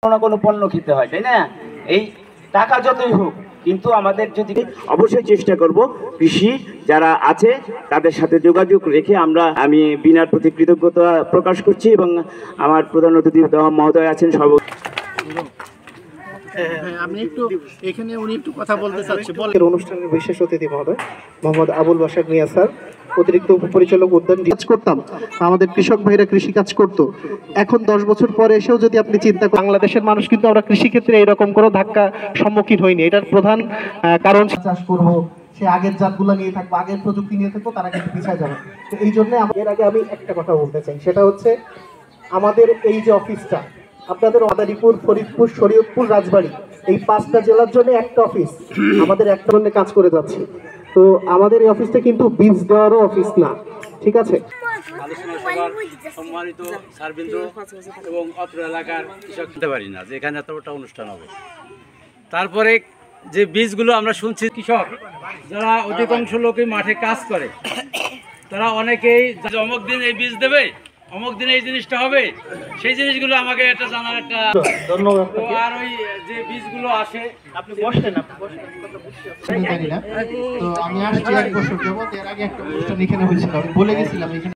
কোনো কোনো পণ্য খেতে হয়, তাই না? এই টাকা যতই হোক, কিন্তু আমাদের যদি অবশ্যই চেষ্টা করব কৃষি যারা আছে তাদের সাথে যোগাযোগ রেখে আমি বিনার প্রতি কৃতজ্ঞতা প্রকাশ করছি এবং আমার প্রধান অতিথি মহোদয় আছেন সর্ব। আমি একটু এখানে উনি একটু কথা বলতে চাচ্ছি। অনুষ্ঠানের বিশেষ অতিথি মহোদয় মোহাম্মদ আবুল বাশার মিয়া স্যার, অতিরিক্ত উপপরিচালক উদ্যান। কাজ করতাম, আমাদের কৃষক ভাইরা কৃষি কাজ করতো। এখন 10 বছর পরে এসেও যদি আপনি চিন্তা করেন, বাংলাদেশের মানুষ কিন্তু আমরা কৃষিক্ষেত্রে এরকম কোনো ধাক্কা সম্মুখীন হয়নি। এটার প্রধান কারণ চাষ করব, সে আগের জাতগুলো নিয়ে থাকবো, আগের প্রযুক্তি নিয়ে থাকবো, তারা কিন্তু পিছিয়ে যাবে। তো এই জন্য এর আগে আমি একটা কথা বলতে চাই, সেটা হচ্ছে আমাদের এই যে অফিসটা, আপনাদের মাদারীপুর, ফরিদপুর, শরীয়তপুর, রাজবাড়ী এই 5টা জেলার জন্য একটা অফিস আমাদের একটা ধরনের কাজ করে যাচ্ছে। তো আমাদের এই অফিসটা কিন্তু বীজ দেওয়ারও অফিস না, ঠিক আছে? সম্মানিত সার্বৃন্দ এবং অত্র এলাকার কৃষক দিতে পারি না যে এখানে এতটা অনুষ্ঠান হবে। তারপরে যে বীজগুলো আমরা শুনছি, কৃষক যারা অধিকাংশ লোকই মাঠে কাজ করে, তারা অনেকেই অমুক দিন এই বীজ দেবে, অমুক দিন এই জিনিসটা হবে, সেই জিনিসগুলো আমাকে একটা জানার একটা ধন্যবাদ। আর ওই যে বীজগুলো আসে, আপনি বসেন, জানি না। তো আমি আসছি 1 বছর যাবত। এর আগে একটা অনুষ্ঠান এখানে হয়েছিল, আমি বলে গেছিলাম এখানে।